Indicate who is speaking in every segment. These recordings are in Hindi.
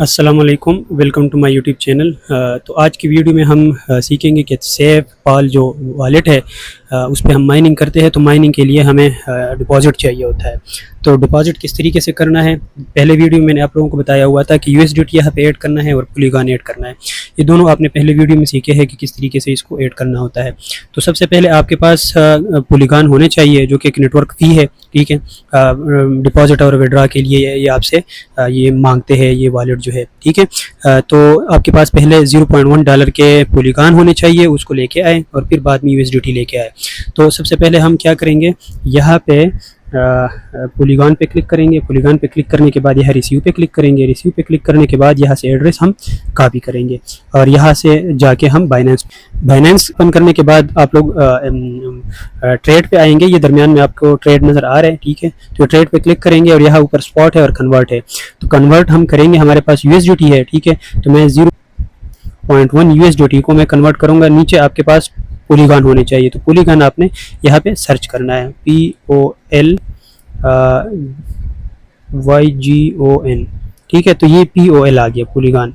Speaker 1: अस्सलामुअलैकुम, welcome to my YouTube channel. तो आज की वीडियो में हम सीखेंगे कि सेफ पाल जो वॉलेट है उस पर हम माइनिंग करते हैं। तो माइनिंग के लिए हमें डिपॉजिट चाहिए होता है। तो डिपॉजिट किस तरीके से करना है, पहले वीडियो में मैंने आप लोगों को बताया हुआ था कि यूएसडीटी यहाँ पे ऐड करना है और पोलीगॉन ऐड करना है। ये दोनों आपने पहले वीडियो में सीखे हैं कि किस तरीके से इसको ऐड करना होता है। तो सबसे पहले आपके पास पोलीगॉन होने चाहिए जो कि एक नेटवर्क फ़ी है, ठीक है। डिपॉजिट और विड्रॉ के लिए ये आपसे ये मांगते हैं ये वॉलेट जो है, ठीक है। तो आपके पास पहले $0.1 के पोलीगॉन होने चाहिए, उसको लेके आए और फिर बाद में यूएसडीटी लेके आए। तो सबसे पहले हम क्या करेंगे, यहाँ पे पोलीगॉन पे क्लिक करेंगे। पोलीगॉन पे क्लिक करने के बाद यहाँ रिसीव पे क्लिक करेंगे। रिसीव पे क्लिक करने के बाद यहाँ से एड्रेस हम कॉपी करेंगे और यहाँ से जाके हम बाइनेंस ओपन करने के बाद आप लोग ट्रेड पे आएंगे। ये दरमियान में आपको ट्रेड नज़र आ रहा है, ठीक है। तो ट्रेड पे क्लिक करेंगे और यहाँ ऊपर स्पॉट है और कन्वर्ट है। तो कन्वर्ट हम करेंगे, हमारे पास यूएसडीटी है, ठीक है। तो मैं 0.1 यूएसडीटी को मैं कन्वर्ट करूँगा। नीचे आपके पास पोलीगॉन होने चाहिए, तो पोलीगॉन आपने यहाँ पे सर्च करना है, POLYGON, ठीक है। तो ये POL आ गया पोलीगॉन,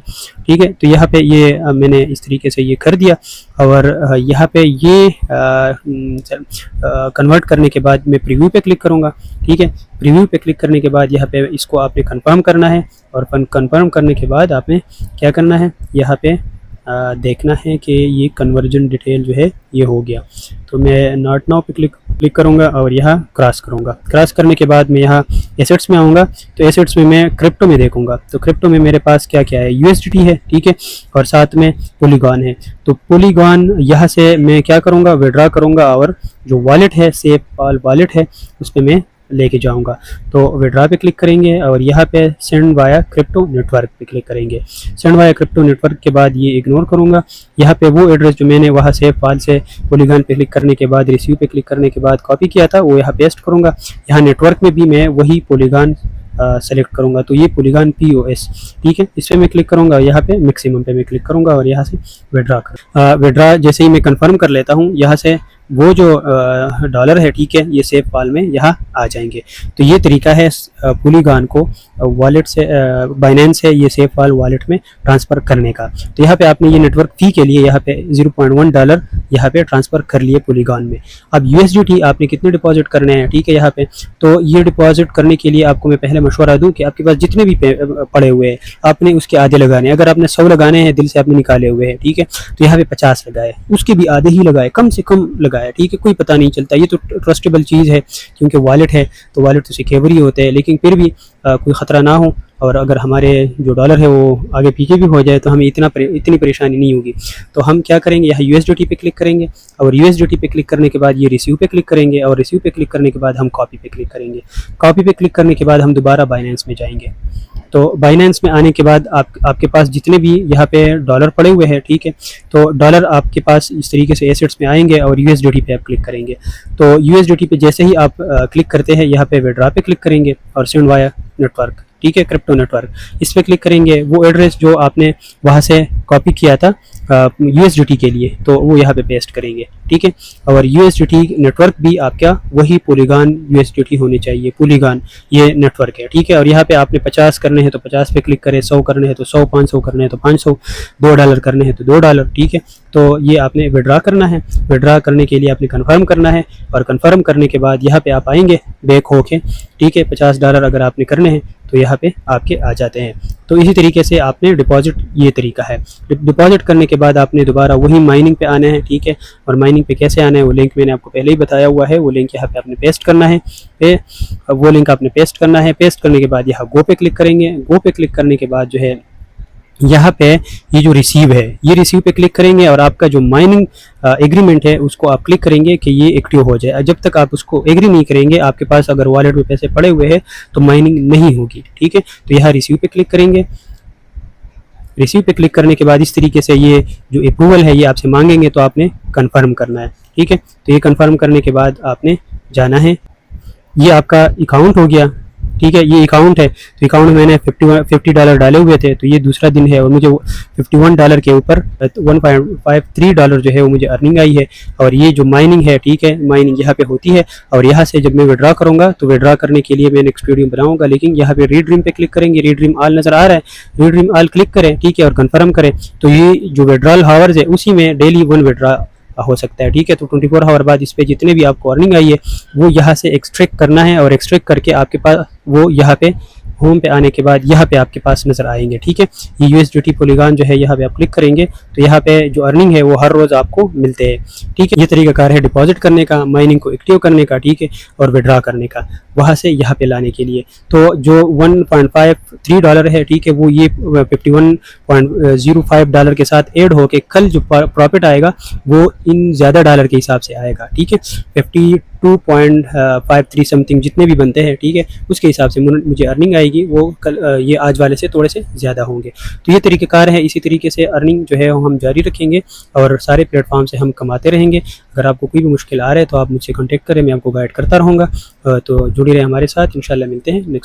Speaker 1: ठीक है। तो यहाँ पे ये मैंने इस तरीके से ये कर दिया और यहाँ पे ये कन्वर्ट करने के बाद मैं प्रीव्यू पे क्लिक करूँगा, ठीक है। प्रीव्यू पे क्लिक करने के बाद यहाँ पे इसको आपने कंफर्म करना है और कंफर्म करने के बाद आपने क्या करना है, यहाँ पे देखना है कि ये कन्वर्जन डिटेल जो है ये हो गया। तो मैं नॉट नाउ पे क्लिक करूँगा और यहाँ क्रॉस करूँगा। क्रॉस करने के बाद मैं यहाँ एसेट्स में आऊँगा। तो एसेट्स में मैं क्रिप्टो में देखूँगा। तो क्रिप्टो में मेरे पास क्या क्या है, यूएसडीटी है, ठीक है, और साथ में पोलीगॉन है। तो पोलीगॉन यहाँ से मैं क्या करूँगा, विड्रॉ करूँगा और जो वॉलेट है, सेफ पाल वॉलेट है, उस पर मैं लेके जाऊंगा। तो विड्रॉ पे क्लिक करेंगे और यहाँ पे सेंड वाया क्रिप्टो नेटवर्क पे क्लिक करेंगे। सेंड वाया क्रिप्टो नेटवर्क के बाद ये इग्नोर करूंगा। यहाँ पे वो एड्रेस जो मैंने वहाँ से फाइल से पोलीगॉन पे क्लिक करने के बाद रिसीव पे क्लिक करने के बाद कॉपी किया था, वो यहाँ पेस्ट करूंगा। यहाँ नेटवर्क में भी मैं वही पोलीगॉन सेलेक्ट करूंगा। तो ये पोलीगॉन POS, ठीक है। इस पर मैं क्लिक करूंगा, यहाँ पे मैक्सिमम पे मैं क्लिक करूंगा और यहाँ से विड्रॉ जैसे ही मैं कंफर्म कर लेता हूँ, यहाँ से वो जो डॉलर है, ठीक है, ये सेफ फाइल में यहाँ आ जाएंगे। तो ये तरीका है पोलीगॉन को वॉलेट से बाइनेंस है ये सेफ फाइल वॉलेट में ट्रांसफ़र करने का। तो यहाँ पे आपने ये नेटवर्क फ़ी के लिए यहाँ पे $0.1 यहाँ पे ट्रांसफ़र कर लिए पोलीगॉन में। अब यूएसडीटी आपने कितने डिपॉजिट करने हैं, ठीक है, यहाँ पे। तो ये डिपॉजिट करने के लिए आपको मैं पहले मशवरा दूँ कि आपके पास जितने भी पड़े हुए हैं आपने उसके आधे लगाने। अगर आपने 100 लगाने हैं, दिल से आपने निकाले हुए हैं, ठीक है, तो यहाँ पे 50 लगाए, उसके भी आधे ही लगाए, कम से कम लगाए, ठीक है। कोई पता नहीं चलता, ये तो ट्रस्टेबल चीज़ है क्योंकि वॉलेट है, तो वॉलेट तो सिक्योर ही होते हैं। लेकिन फिर भी कोई ख़तरा ना हो और अगर हमारे जो डॉलर है वो आगे पीछे भी हो जाए तो हमें इतनी परेशानी नहीं होगी। तो हम क्या करेंगे, यहाँ यूएसडीटी पे क्लिक करेंगे और यूएसडीटी पे क्लिक करने के बाद ये रिसीव पे क्लिक करेंगे और रिसीव पे क्लिक करने के बाद हम कॉपी पे क्लिक करेंगे। कॉपी पे क्लिक करने के बाद हम दोबारा बाइनेंस में जाएंगे। तो बाइनेंस में आने के बाद आपके पास जितने भी यहाँ पे डॉलर पड़े हुए हैं, ठीक है, तो डॉलर आपके पास इस तरीके से एसेट्स में आएंगे और यूएसडीटी पे आप क्लिक करेंगे। तो यूएसडीटी पे जैसे ही आप क्लिक करते हैं, यहाँ पे विड्रॉ पे क्लिक करेंगे और सेंड वाया नेटवर्क, ठीक है, क्रिप्टो नेटवर्क, इस पर क्लिक करेंगे। वो एड्रेस जो आपने वहाँ से कॉपी किया था यूएसडीटी के लिए, तो वो यहाँ पे पेस्ट करेंगे, ठीक है। और यूएसडीटी नेटवर्क भी आपका वही पोलीगॉन यूएसडीटी होनी चाहिए, पोलीगॉन ये नेटवर्क है, ठीक है। और यहाँ पे आपने 50 करने हैं तो 50 पे क्लिक करें, 100 करने हैं तो 100, 500 करने हैं तो 500, $2 करने हैं तो $2, ठीक है। तो ये आपने विड्रॉ करना है। विड्रॉ करने के लिए आपने कंफर्म करना है और कंफर्म करने के बाद यहाँ पे आप आएंगे बैक होके, ठीक है। $50 अगर आपने करने हैं तो यहाँ पे आपके आ जाते हैं। तो इसी तरीके से आपने डिपॉजिट, ये तरीका है। डिपॉजिट करने के बाद आपने दोबारा वही माइनिंग पे आना है, ठीक है। और माइनिंग पे कैसे आना है वो लिंक मैंने आपको पहले ही बताया हुआ है। वो लिंक यहाँ पे आपने पेस्ट करना है, वो लिंक आपने पेस्ट करना है। पेस्ट करने के बाद यहाँ गो पे क्लिक करेंगे। गो पे क्लिक करने के बाद जो है यहाँ पे ये जो रिसीव है, ये रिसीव पे क्लिक करेंगे और आपका जो माइनिंग एग्रीमेंट है उसको आप क्लिक करेंगे कि ये एक्टिव हो जाए। जब तक आप उसको एग्री नहीं करेंगे, आपके पास अगर वॉलेट में पैसे पड़े हुए हैं तो माइनिंग नहीं होगी, ठीक है। तो यहाँ रिसीव पे क्लिक करेंगे। रिसीव पे क्लिक करने के बाद इस तरीके से ये जो अप्रूवल है ये आपसे मांगेंगे, तो आपने कन्फर्म करना है, ठीक है। तो ये कन्फर्म करने के बाद आपने जाना है, ये आपका अकाउंट हो गया, ठीक है, ये अकाउंट है, तो अकाउंट में मैंने $50 डाले हुए थे, तो ये दूसरा दिन है और मुझे $51 के ऊपर $1.53 जो है वो मुझे अर्निंग आई है। और ये जो माइनिंग है, ठीक है, माइनिंग यहाँ पे होती है और यहाँ से जब मैं विड्रॉ करूँगा तो विड्रॉ करने के लिए मैं नेक्स्ट वीडियो बनाऊंगा। लेकिन यहाँ पे रीड ड्रीम पे क्लिक करेंगे, रीड ड्रीम ऑल नज़र आ रहा है, रीड ड्रीम ऑल क्लिक करें, ठीक है, और कन्फर्म करें। तो ये जो विड्रॉल हावर्स है उसी में डेली 1 विड्रॉ हो सकता है, ठीक है। तो 24 आवर बाद इस पे जितने भी आपको अर्निंग आई है वो यहाँ से एक्सट्रैक्ट करना है और एक्सट्रैक्ट करके आपके पास वो यहाँ पे होम पे आने के बाद यहाँ पे आपके पास नज़र आएंगे, ठीक है। ये USDT पॉलीगॉन जो है यहाँ पे आप क्लिक करेंगे तो यहाँ पे जो अर्निंग है वो हर रोज़ आपको मिलते हैं, ठीक है। ये तरीकाकार है डिपॉजिट करने का, माइनिंग को एक्टिव करने का, ठीक है, और विड्रॉ करने का वहाँ से यहाँ पे लाने के लिए। तो जो $1.53 है, ठीक है, वो ये $51.05 के साथ ऐड होके कल जो प्रॉफिट आएगा वो इन ज़्यादा डॉलर के हिसाब से आएगा, ठीक है। 52.53 समथिंग जितने भी बनते हैं, ठीक है, उसके हिसाब से मुझे अर्निंग आएगी, वो कल ये आज वाले से थोड़े से ज़्यादा होंगे। तो ये तरीक़ेकार है, इसी तरीके से अर्निंग जो है हम जारी रखेंगे और सारे प्लेटफॉर्म से हम कमाते रहेंगे। अगर आपको कोई भी मुश्किल आ रहा है तो आप मुझसे कॉन्टेक्ट करें, मैं आपको गाइड करता रहूँगा। तो जुड़े रहे हमारे साथ, इंशाल्लाह मिलते हैं नेक्स्ट